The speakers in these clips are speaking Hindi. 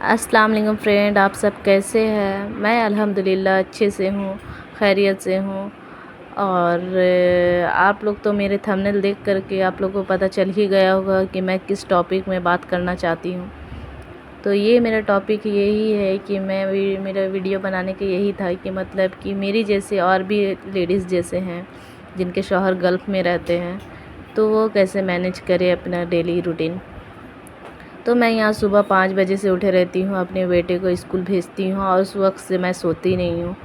अस्सलाम वालेकुम फ्रेंड, आप सब कैसे हैं। मैं अल्हम्दुलिल्लाह अच्छे से हूँ, खैरियत से हूँ। और आप लोग तो मेरे थंबनेल देख करके आप लोगों को पता चल ही गया होगा कि मैं किस टॉपिक में बात करना चाहती हूँ। तो ये मेरा टॉपिक यही है कि मेरा वीडियो बनाने का यही था कि मतलब कि मेरी जैसे और भी लेडीज़ जैसे हैं जिनके शौहर गल्फ़ में रहते हैं, तो वो कैसे मैनेज करें अपना डेली रूटीन। तो मैं यहाँ सुबह 5 बजे से उठे रहती हूँ, अपने बेटे को स्कूल भेजती हूँ और उस वक्त से मैं सोती नहीं हूँ।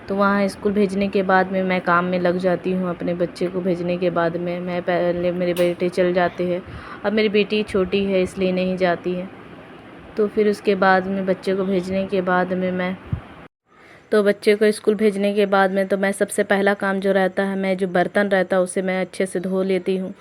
तो वहाँ स्कूल भेजने के बाद में मैं काम में लग जाती हूँ। अपने बच्चे को भेजने के बाद में मैं पहले मेरे बेटे चल जाते हैं। अब मेरी बेटी छोटी है इसलिए नहीं जाती है। तो फिर उसके बाद में बच्चे को भेजने के बाद में बच्चे को स्कूल भेजने के बाद में तो मैं सबसे पहला काम जो रहता है, मैं जो बर्तन रहता है उसे मैं अच्छे से धो लेती हूँ।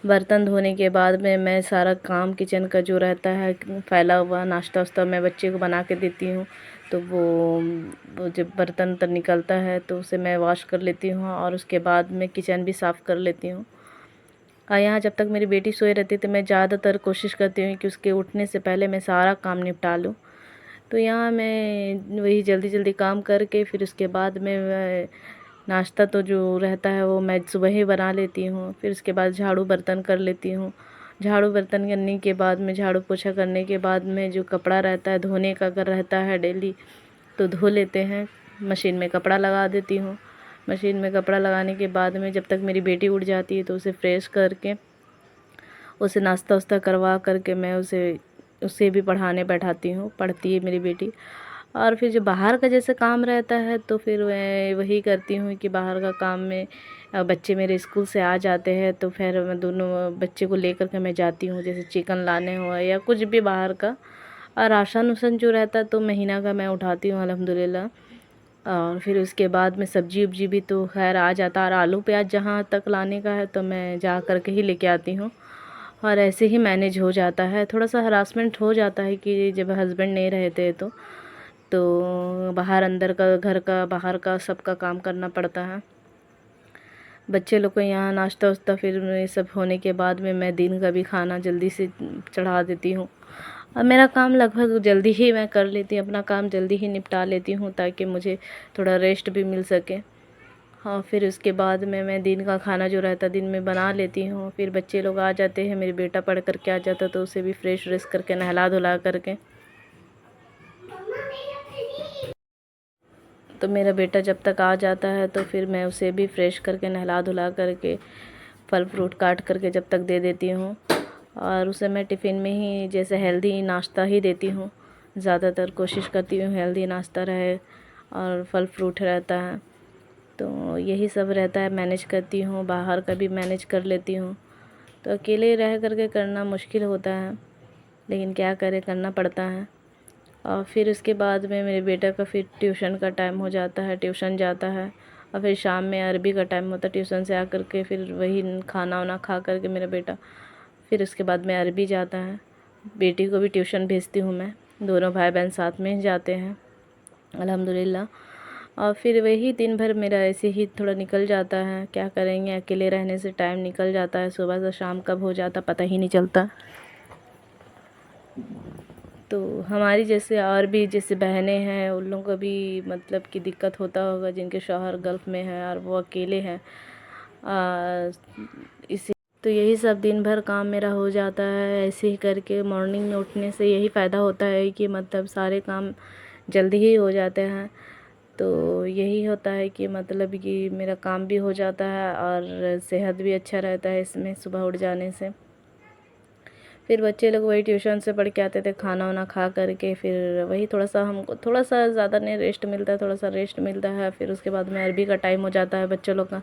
बर्तन धोने के बाद में मैं सारा काम किचन का जो रहता है फैला हुआ नाश्ता वास्ता मैं बच्चे को बना के देती हूँ। तो वो जब बर्तन तर निकलता है तो उसे मैं वॉश कर लेती हूँ और उसके बाद मैं किचन भी साफ़ कर लेती हूँ। और यहाँ जब तक मेरी बेटी सोई रहती है तो मैं ज़्यादातर कोशिश करती हूँ कि उसके उठने से पहले मैं सारा काम निपटा लूँ। तो यहाँ मैं वही जल्दी जल्दी काम करके फिर उसके बाद में नाश्ता तो जो रहता है वो मैं सुबह ही बना लेती हूँ। फिर उसके बाद झाड़ू बर्तन कर लेती हूँ। झाड़ू बर्तन करने के बाद में झाड़ू पोछा करने के बाद में जो कपड़ा रहता है धोने का अगर रहता है डेली तो धो लेते हैं। मशीन में कपड़ा लगा देती हूँ। मशीन में कपड़ा लगाने के बाद में जब तक मेरी बेटी उठ जाती है तो उसे फ्रेश करके उसे नाश्ता वास्ता करवा करके मैं उसे भी पढ़ाने बैठाती हूँ। पढ़ती है मेरी बेटी। और फिर जो बाहर का जैसे काम रहता है तो फिर मैं वही करती हूँ कि बाहर का काम में बच्चे मेरे स्कूल से आ जाते हैं तो फिर मैं दोनों बच्चे को लेकर के मैं जाती हूँ, जैसे चिकन लाने हुआ या कुछ भी बाहर का। और राशन उसन जो रहता है तो महीना का मैं उठाती हूँ अल्हम्दुलिल्लाह। और फिर उसके बाद में सब्जी उब्जी भी तो खैर आ जाता है, और आलू प्याज जहाँ तक लाने का है तो मैं जा कर के ही लेके आती हूँ। और ऐसे ही मैनेज हो जाता है। थोड़ा सा हरासमेंट हो जाता है कि जब हस्बैंड नहीं रहते तो बाहर अंदर का घर का बाहर का सबका काम करना पड़ता है। बच्चे लोग को यहाँ नाश्ता वास्ता फिर ये सब होने के बाद में मैं दिन का भी खाना जल्दी से चढ़ा देती हूँ। और मेरा काम लगभग जल्दी ही मैं कर लेती हूँ, अपना काम जल्दी ही निपटा लेती हूँ ताकि मुझे थोड़ा रेस्ट भी मिल सके। हाँ, फिर उसके बाद में मैं दिन का खाना जो रहता है दिन में बना लेती हूँ। फिर बच्चे लोग आ जाते हैं, मेरे बेटा पढ़ कर के आ जाता तो उसे भी फ्रेश व्रेश करके नहला धुला करके तो मेरा बेटा जब तक आ जाता है तो फिर मैं उसे भी फ्रेश करके नहला धुला करके फल फ्रूट काट करके जब तक दे देती हूँ। और उसे मैं टिफ़िन में ही जैसे हेल्दी नाश्ता ही देती हूँ। ज़्यादातर कोशिश करती हूँ हेल्दी नाश्ता रहे और फल फ्रूट रहता है। तो यही सब रहता है, मैनेज करती हूँ। बाहर का भी मैनेज कर लेती हूँ। तो अकेले रह करके करना मुश्किल होता है, लेकिन क्या करें, करना पड़ता है। और फिर उसके बाद में मेरे बेटा का फिर ट्यूशन का टाइम हो जाता है, ट्यूशन जाता है। और फिर शाम में अरबी का टाइम होता है, ट्यूशन से आकर के फिर वही खाना वाना खा करके मेरा बेटा फिर उसके बाद में अरबी जाता है। बेटी को भी ट्यूशन भेजती हूँ मैं, दोनों भाई बहन साथ में ही जाते हैं अल्हम्दुलिल्लाह। और फिर वही दिन भर मेरा ऐसे ही थोड़ा निकल जाता है। क्या करेंगे, अकेले रहने से टाइम निकल जाता है, सुबह से शाम कब हो जाता पता ही नहीं चलता। तो हमारी जैसे और भी जैसे बहनें हैं उन लोगों को भी मतलब कि दिक्कत होता होगा, जिनके शौहर गल्फ़ में हैं और वो अकेले हैं। इसी तो यही सब दिन भर काम मेरा हो जाता है। ऐसे ही करके मॉर्निंग में उठने से यही फ़ायदा होता है कि मतलब सारे काम जल्दी ही हो जाते हैं। तो यही होता है कि मतलब कि मेरा काम भी हो जाता है और सेहत भी अच्छा रहता है इसमें सुबह उठ जाने से। फिर बच्चे लोग वही ट्यूशन से पढ़ के आते थे, खाना वाना खा करके फिर वही थोड़ा सा हमको थोड़ा सा ज़्यादा नहीं रेस्ट मिलता है, थोड़ा सा रेस्ट मिलता है। फिर उसके बाद में अरबी का टाइम हो जाता है बच्चों लोग का,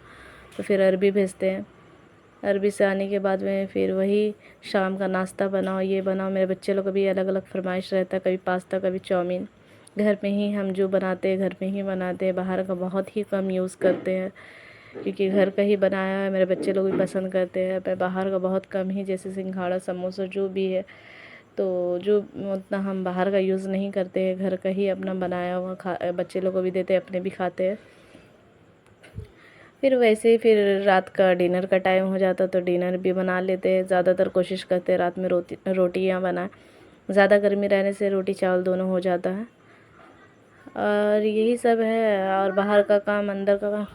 तो फिर अरबी भेजते हैं। अरबी से आने के बाद में फिर वही शाम का नाश्ता बनाओ, ये बनाओ। मेरे बच्चे लोग का भी अलग अलग फरमाइश रहता है, कभी पास्ता कभी चाउमीन। घर में ही हम जो बनाते हैं घर में ही बनाते हैं, बाहर का बहुत ही कम यूज़ करते हैं क्योंकि घर का ही बनाया है मेरे बच्चे लोग भी पसंद करते हैं। मैं बाहर का बहुत कम ही, जैसे सिंघाड़ा समोसा जो भी है तो जो उतना हम बाहर का यूज़ नहीं करते हैं, घर का ही अपना बनाया हुआ बच्चे लोग को भी देते हैं, अपने भी खाते हैं। फिर वैसे ही फिर रात का डिनर का टाइम हो जाता तो डिनर भी बना लेते हैं। ज़्यादातर कोशिश करते हैं रात में रोटियां बनाएं, ज़्यादा गर्मी रहने से रोटी चावल दोनों हो जाता है। और यही सब है, और बाहर का काम अंदर का काम।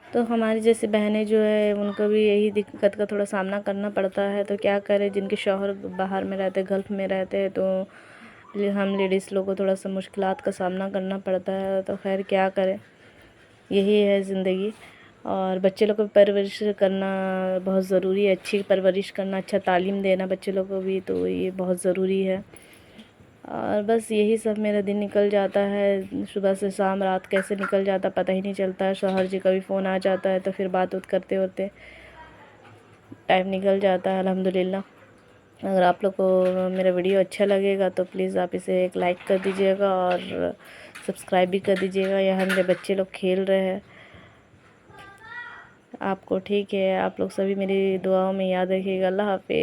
तो हमारी जैसी बहनें जो है उनको भी यही दिक्कत का थोड़ा सामना करना पड़ता है। तो क्या करें, जिनके शौहर बाहर में रहते, गल्फ़ में रहते हैं, तो हम लेडीज़ लोग को थोड़ा सा मुश्किलात का सामना करना पड़ता है। तो खैर क्या करें, यही है ज़िंदगी। और बच्चे लोग को परवरिश करना बहुत ज़रूरी है, अच्छी परवरिश करना, अच्छा तालीम देना बच्चे लोग को भी, तो ये बहुत ज़रूरी है। और बस यही सब मेरा दिन निकल जाता है, सुबह से शाम, रात कैसे निकल जाता पता ही नहीं चलता है। शौहर जी का भी फ़ोन आ जाता है तो फिर बात उत करते होते टाइम निकल जाता है अल्हम्दुलिल्लाह। अगर आप लोग को मेरा वीडियो अच्छा लगेगा तो प्लीज़ आप इसे एक लाइक कर दीजिएगा और सब्सक्राइब भी कर दीजिएगा। यहाँ मेरे बच्चे लोग खेल रहे हैं आपको, ठीक है। आप लोग सभी मेरी दुआओं में याद रखिएगा। अल्लाह हाफ़िज़।